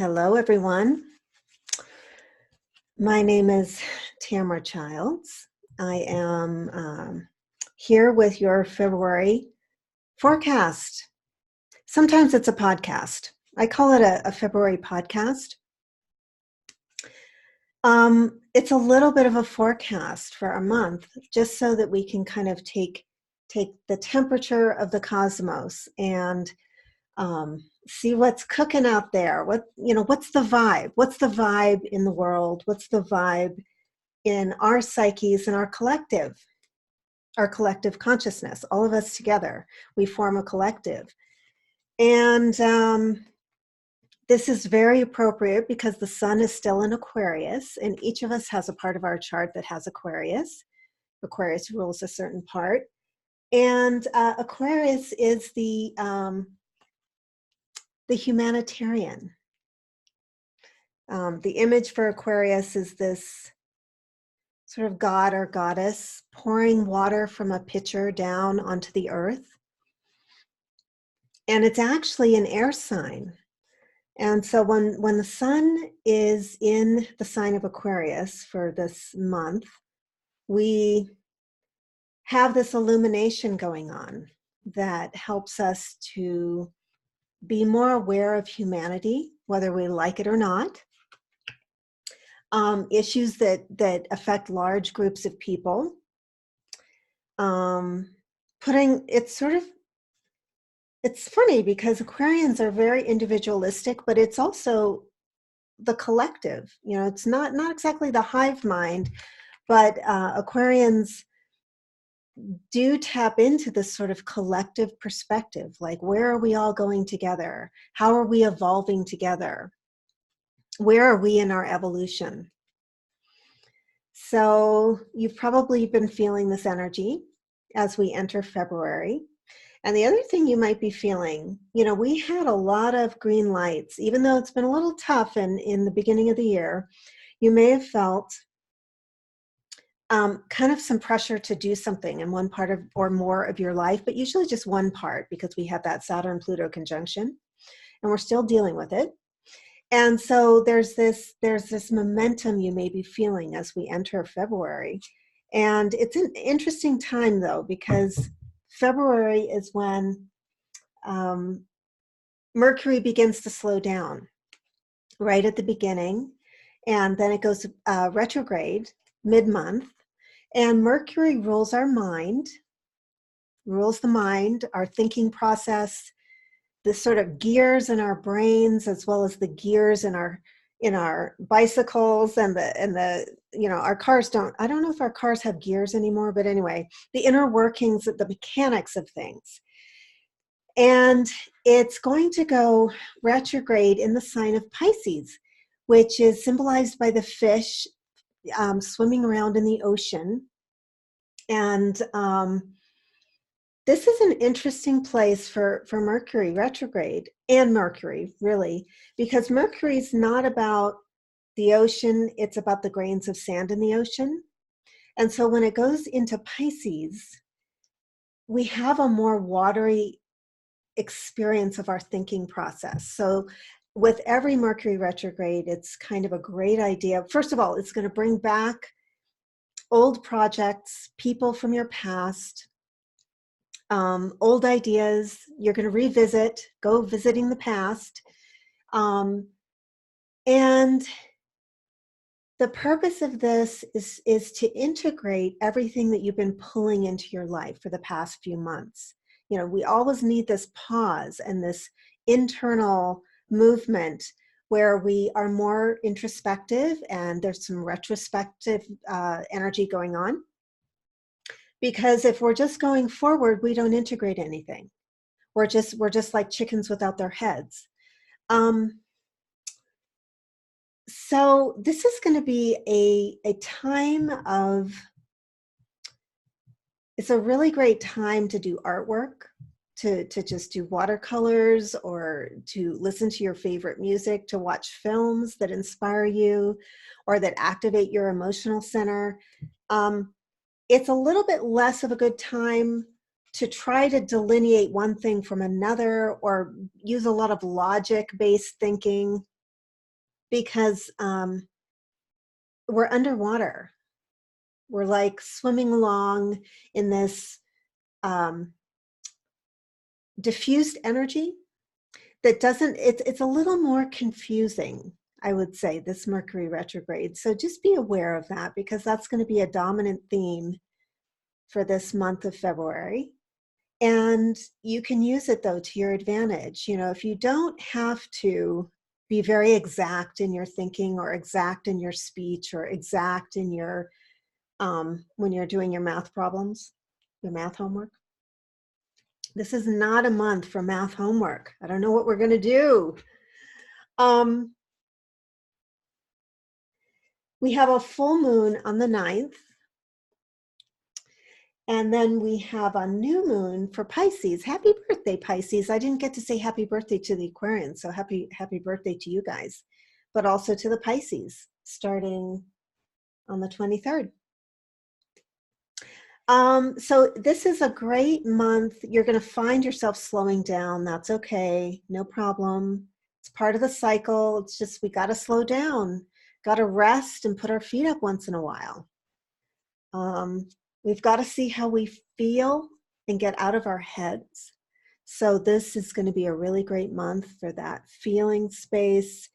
Hello, everyone. My name is Tamara Childs. I am here with your February forecast. Sometimes it's a podcast. I call it a February podcast. It's a little bit of a forecast for a month, just so that we can kind of take the temperature of the cosmos and see what's cooking out there. What's the vibe? What's the vibe in the world? What's the vibe in our psyches and our collective consciousness? All of us together, we form a collective. And this is very appropriate because the sun is still in Aquarius, and each of us has a part of our chart that has Aquarius. Aquarius rules a certain part. And Aquarius is the humanitarian. The image for Aquarius is this sort of god or goddess pouring water from a pitcher down onto the earth. And it's actually an air sign. And so when the sun is in the sign of Aquarius for this month, we have this illumination going on that helps us to be more aware of humanity, whether we like it or not. Issues that affect large groups of people. It's funny because Aquarians are very individualistic, but it's also the collective. It's not exactly the hive mind, but Aquarians do tap into this sort of collective perspective, like where are we all going together? How are we evolving together? Where are we in our evolution? So you've probably been feeling this energy as we enter February. And the other thing you might be feeling, we had a lot of green lights, even though it's been a little tough in the beginning of the year. You may have felt kind of some pressure to do something in one part of or more of your life, but usually just one part, because we have that Saturn-Pluto conjunction and we're still dealing with it. And so there's this momentum you may be feeling as we enter February. And it's an interesting time, though, because February is when Mercury begins to slow down right at the beginning. And then it goes retrograde mid-month. And Mercury rules our mind, rules the mind, our thinking process, the sort of gears in our brains, as well as the gears in our bicycles and our cars I don't know if our cars have gears anymore, but anyway, the inner workings of the mechanics of things. And it's going to go retrograde in the sign of Pisces, which is symbolized by the fish swimming around in the ocean. And this is an interesting place for Mercury retrograde, and Mercury really, because Mercury's not about the ocean, it's about the grains of sand in the ocean. And so when it goes into Pisces, we have a more watery experience of our thinking process. So with every Mercury retrograde, it's kind of a great idea. First of all, it's going to bring back old projects, people from your past, old ideas. You're going to revisit, go visiting the past. And the purpose of this is to integrate everything that you've been pulling into your life for the past few months. We always need this pause and this internal movement where we are more introspective, and there's some retrospective energy going on. Because if we're just going forward, we don't integrate anything. We're just like chickens without their heads. So this is going to be a time of, it's a really great time to do artwork, to just do watercolors, or to listen to your favorite music, to watch films that inspire you or that activate your emotional center. It's a little bit less of a good time to try to delineate one thing from another or use a lot of logic-based thinking. because we're underwater. We're like swimming along in this diffused energy that doesn't, it's a little more confusing, I would say, this Mercury retrograde. So just be aware of that, because that's going to be a dominant theme for this month of February. And you can use it, though, to your advantage. You know, if you don't have to be very exact in your thinking, or exact in your speech, or exact in your, when you're doing your math problems, your math homework. This is not a month for math homework. I don't know what we're going to do. We have a full moon on the 9th. And then we have a new moon for Pisces. Happy birthday, Pisces. I didn't get to say happy birthday to the Aquarians, so happy birthday to you guys, but also to the Pisces, starting on the 23rd. So this is a great month. You're going to find yourself slowing down. That's okay. No problem. It's part of the cycle. It's just, we got to slow down, got to rest and put our feet up once in a while. We've got to see how we feel and get out of our heads. So this is going to be a really great month for that feeling space,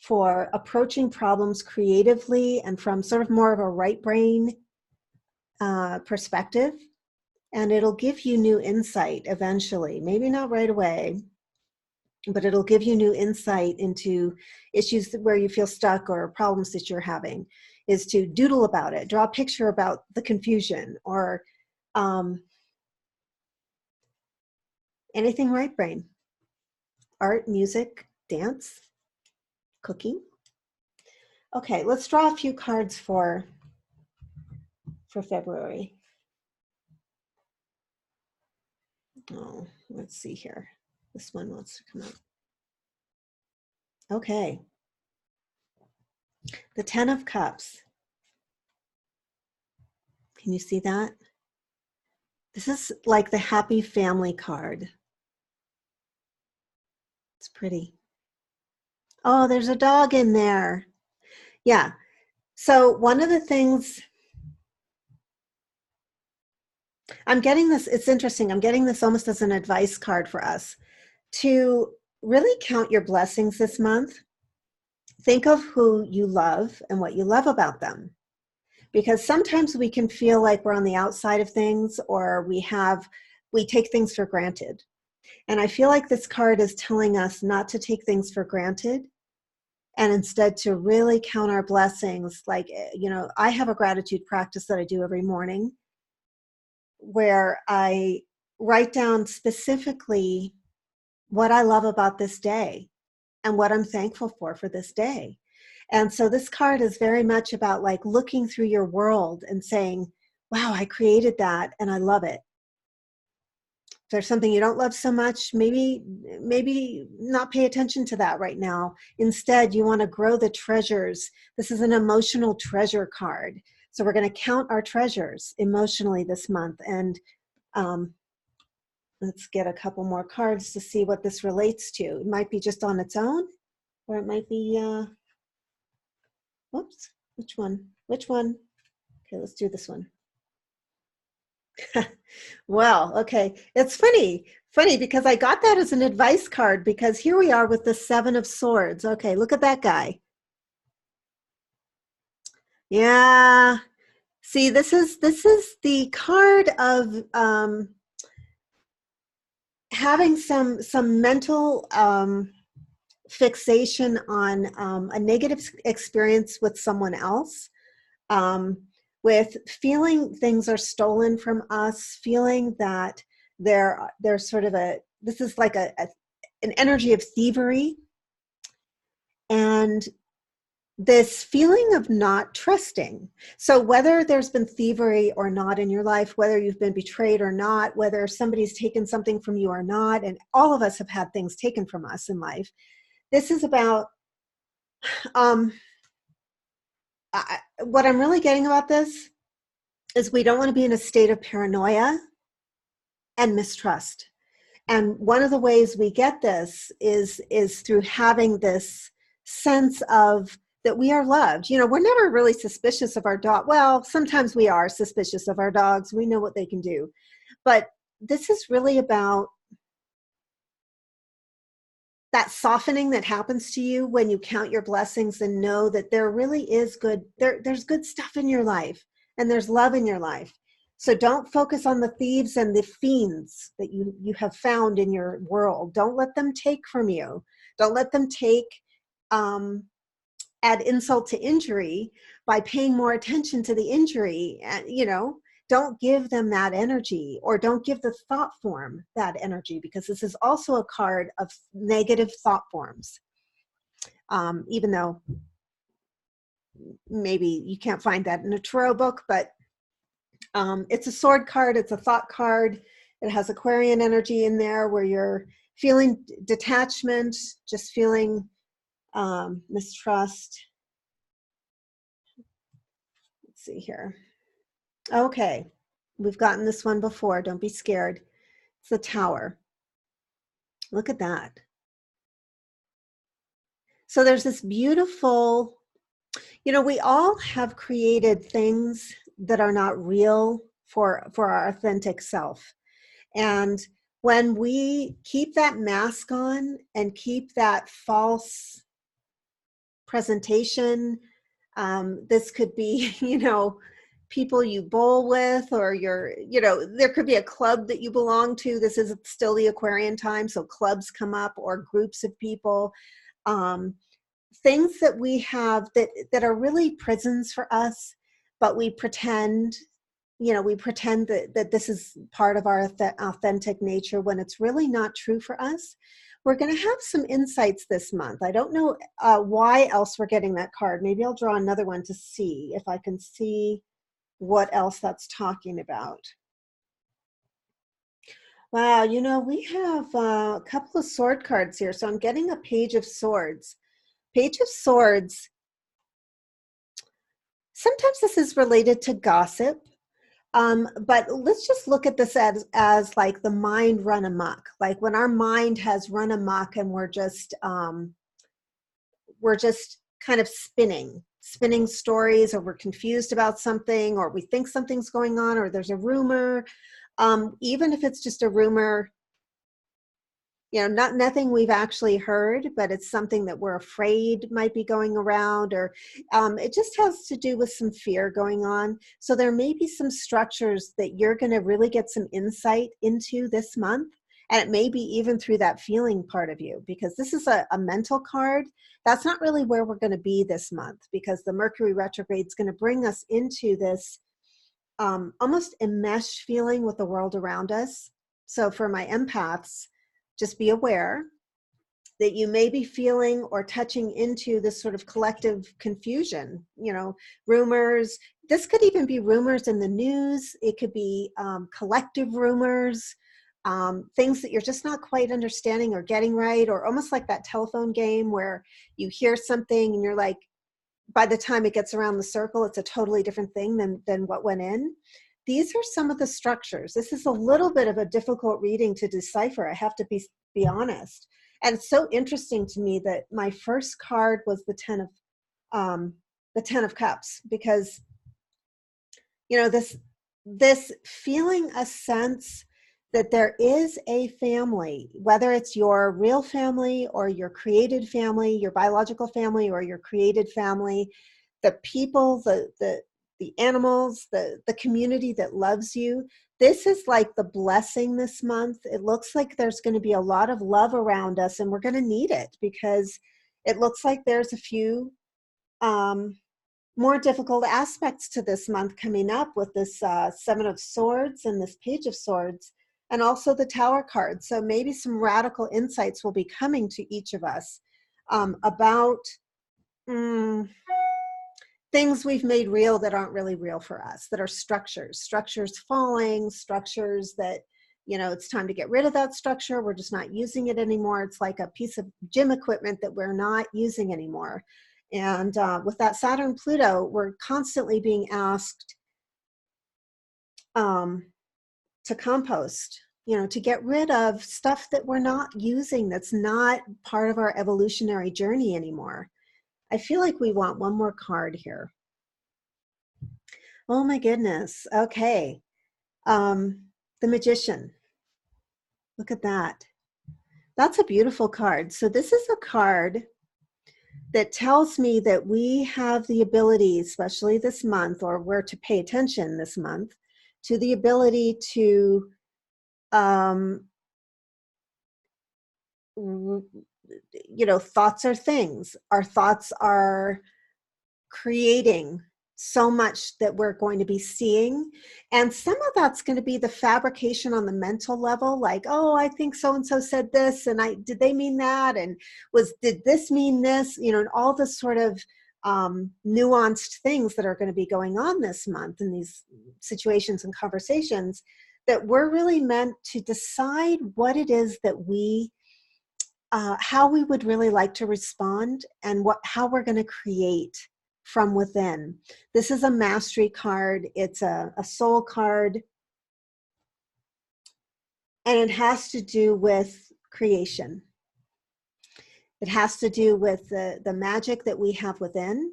for approaching problems creatively and from sort of more of a right brain perspective. And it'll give you new insight eventually, maybe not right away, but it'll give you new insight into issues where you feel stuck or problems that you're having, is to doodle about it, draw a picture about the confusion, or anything right brain. Art, music, dance, cooking. Okay, let's draw a few cards for February. Oh, let's see here. This one wants to come up. Okay. The 10 of Cups. Can you see that? This is like the happy family card. It's pretty. Oh, there's a dog in there. Yeah. So one of the things, I'm getting this, it's interesting, I'm getting this almost as an advice card for us to really count your blessings this month. Think of who you love and what you love about them. Because sometimes we can feel like we're on the outside of things, or we take things for granted. And I feel like this card is telling us not to take things for granted, and instead to really count our blessings. Like, you know, I have a gratitude practice that I do every morning, where I write down specifically what I love about this day and what I'm thankful for this day. And so this card is very much about like looking through your world and saying, wow, I created that and I love it. If there's something you don't love so much, maybe not pay attention to that right now. Instead, you want to grow the treasures. This is an emotional treasure card. So we're going to count our treasures emotionally this month. And let's get a couple more cards to see what this relates to. It might be just on its own, or it might be, whoops, which one? Okay, let's do this one. Well, okay. It's funny because I got that as an advice card, because here we are with the 7 of Swords. Okay, look at that guy. Yeah. See, this is the card of having some mental fixation on a negative experience with someone else, with feeling things are stolen from us, feeling that there's sort of this is like an energy of thievery, and this feeling of not trusting. So whether there's been thievery or not in your life, whether you've been betrayed or not, whether somebody's taken something from you or not, and all of us have had things taken from us in life, this is about what I'm really getting about this is we don't want to be in a state of paranoia and mistrust. And one of the ways we get this is through having this sense of that we are loved. You know, we're never really suspicious of our dog. Well, sometimes we are suspicious of our dogs. We know what they can do. But this is really about that softening that happens to you when you count your blessings and know that there really is good, there's good stuff in your life and there's love in your life. So don't focus on the thieves and the fiends that you have found in your world. Don't let them take from you. Don't let them take, add insult to injury by paying more attention to the injury. You know, don't give them that energy, or don't give the thought form that energy, because this is also a card of negative thought forms. Even though maybe you can't find that in a tarot book, but it's a sword card, it's a thought card. It has Aquarian energy in there where you're feeling detachment, just feeling mistrust. Let's see here. Okay, we've gotten this one before. Don't be scared. It's the Tower. Look at that. So there's this beautiful, you know, we all have created things that are not real for our authentic self. And when we keep that mask on and keep that false presentation, this could be, you know, people you bowl with, or you know, there could be a club that you belong to. This is still the Aquarian time, so clubs come up, or groups of people. Things that we have that are really prisons for us, but we pretend, you know, we pretend that this is part of our authentic nature when it's really not true for us. We're going to have some insights this month. I don't know why else we're getting that card. Maybe I'll draw another one to see if I can see what else that's talking about. Wow, you know, we have a couple of sword cards here. So I'm getting a Page of Swords. Page of Swords, sometimes this is related to gossip, but let's just look at this as like the mind run amok. Like when our mind has run amok and we're just kind of spinning stories, or we're confused about something, or we think something's going on, or there's a rumor. Even if it's just a rumor, you know, nothing we've actually heard, but it's something that we're afraid might be going around, or it just has to do with some fear going on. So there may be some structures that you're going to really get some insight into this month. And it may be even through that feeling part of you, because this is a mental card. That's not really where we're going to be this month, because the Mercury retrograde is going to bring us into this almost enmeshed feeling with the world around us. So for my empaths, just be aware that you may be feeling or touching into this sort of collective confusion, you know, rumors. This could even be rumors in the news. It could be collective rumors, things that you're just not quite understanding or getting right, or almost like that telephone game where you hear something and you're like, by the time it gets around the circle, it's a totally different thing than what went in. These are some of the structures. This is a little bit of a difficult reading to decipher. I have to be honest. And it's so interesting to me that my first card was the Ten of Cups, because, you know, this feeling a sense that there is a family, whether it's your real family or your created family, your biological family or your created family, the people, the animals, the community that loves you. This is like the blessing this month. It looks like there's going to be a lot of love around us, and we're going to need it, because it looks like there's a few more difficult aspects to this month coming up with this Seven of Swords and this Page of Swords, and also the Tower card. So maybe some radical insights will be coming to each of us about things we've made real that aren't really real for us, that are structures falling, structures that, you know, it's time to get rid of that structure. We're just not using it anymore. It's like a piece of gym equipment that we're not using anymore. And with that Saturn Pluto, we're constantly being asked to compost, you know, to get rid of stuff that we're not using, that's not part of our evolutionary journey anymore. I feel like we want one more card here. Oh my goodness. Okay. The Magician. Look at that. That's a beautiful card. So this is a card that tells me that we have the ability, especially this month, or where to pay attention this month, to the ability to thoughts are things. Our thoughts are creating so much that we're going to be seeing. And some of that's going to be the fabrication on the mental level, like, oh, I think so-and-so said this, and did they mean that? And did this mean this? And all the sort of nuanced things that are going to be going on this month in these situations and conversations, that we're really meant to decide what it is that how we would really like to respond, and how we're going to create from within. This is a mastery card. It's a soul card. And it has to do with creation. It has to do with the magic that we have within.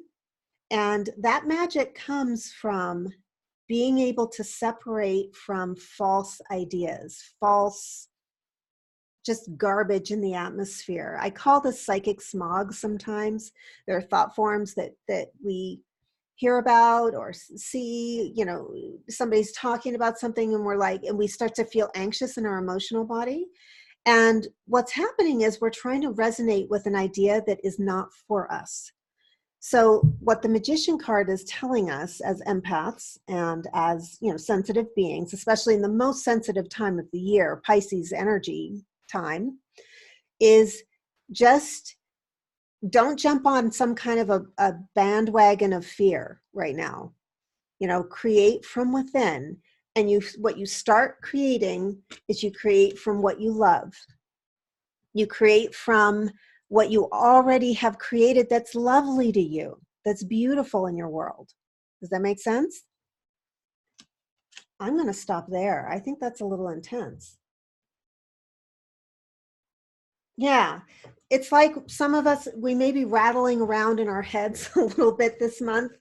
And that magic comes from being able to separate from false ideas, false, just garbage in the atmosphere. I call this psychic smog sometimes. There are thought forms that we hear about or see, somebody's talking about something, and we start to feel anxious in our emotional body. And what's happening is we're trying to resonate with an idea that is not for us. So what the Magician card is telling us as empaths and as, sensitive beings, especially in the most sensitive time of the year, Pisces energy time, is just don't jump on some kind of a bandwagon of fear right now. Create from within. And what you start creating is you create from what you love. You create from what you already have created that's lovely to you, that's beautiful in your world. Does that make sense? I'm going to stop there. I think that's a little intense. Yeah, it's like some of us, we may be rattling around in our heads a little bit this month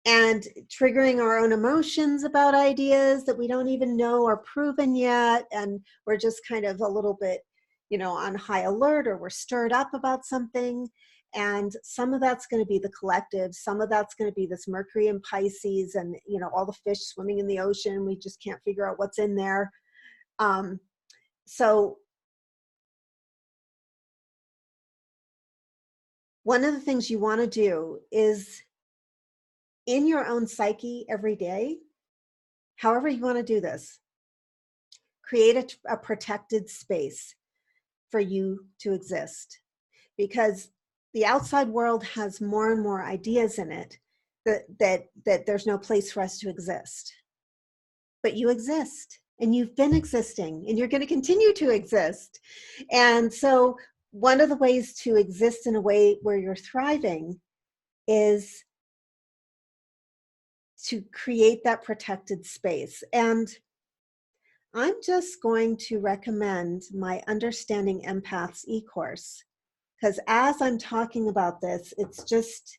and triggering our own emotions about ideas that we don't even know are proven yet. And we're just kind of a little bit, on high alert, or we're stirred up about something. And some of that's going to be the collective. Some of that's going to be this Mercury and Pisces and, all the fish swimming in the ocean. We just can't figure out what's in there. So one of the things you want to do is, in your own psyche every day, however you want to do this, create a protected space for you to exist. Because the outside world has more and more ideas in it that there's no place for us to exist. But you exist, and you've been existing, and you're going to continue to exist. And so one of the ways to exist in a way where you're thriving is to create that protected space. And I'm just going to recommend my Understanding Empaths e-course, because as I'm talking about this, it's just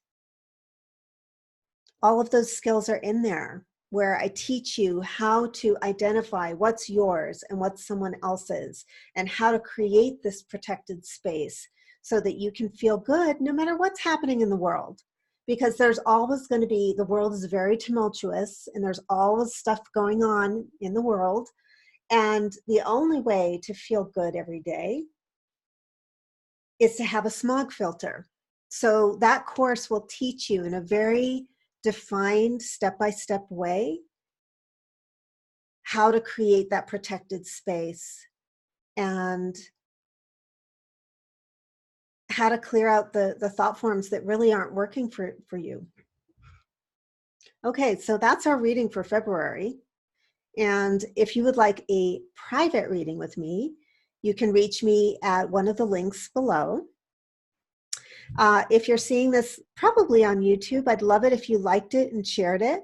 all of those skills are in there, where I teach you how to identify what's yours and what's someone else's, and how to create this protected space so that you can feel good no matter what's happening in the world. Because there's always going to be, the world is very tumultuous, and there's always stuff going on in the world. And the only way to feel good every day is to have a smog filter. So that course will teach you in a very defined step-by-step way how to create that protected space, and how to clear out the thought forms that really aren't working for you. Okay, so that's our reading for February. And if you would like a private reading with me, you can reach me at one of the links below. If you're seeing this probably on YouTube, I'd love it if you liked it and shared it.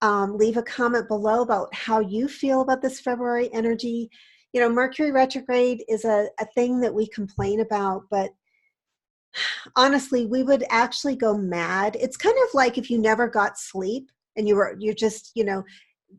Leave a comment below about how you feel about this February energy. Mercury retrograde is a thing that we complain about, but Honestly, we would actually go mad. It's kind of like if you never got sleep and you're just,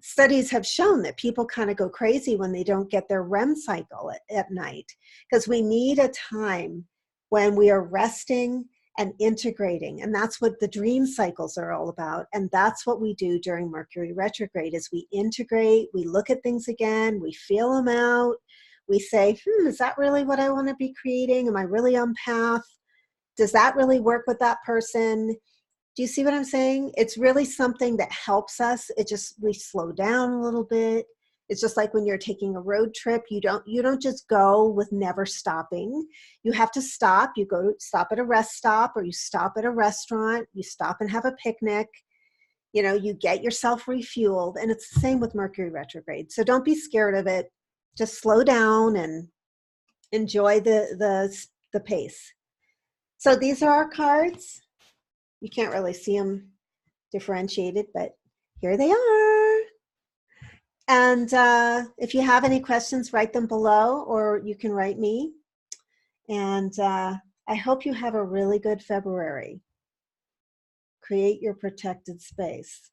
studies have shown that people kind of go crazy when they don't get their REM cycle at night, because we need a time when we are resting and integrating. And that's what the dream cycles are all about. And that's what we do during Mercury retrograde is we integrate, we look at things again, we feel them out. We say, is that really what I want to be creating? Am I really on path? Does that really work with that person? Do you see what I'm saying? It's really something that helps us. We slow down a little bit. It's just like when you're taking a road trip, you don't just go with never stopping. You have to stop. Stop at a rest stop, or you stop at a restaurant, you stop and have a picnic. You get yourself refueled, and it's the same with Mercury retrograde. So don't be scared of it. Just slow down and enjoy the pace. So these are our cards. You can't really see them differentiated, but here they are. And if you have any questions, write them below, or you can write me. And I hope you have a really good February. Create your protected space.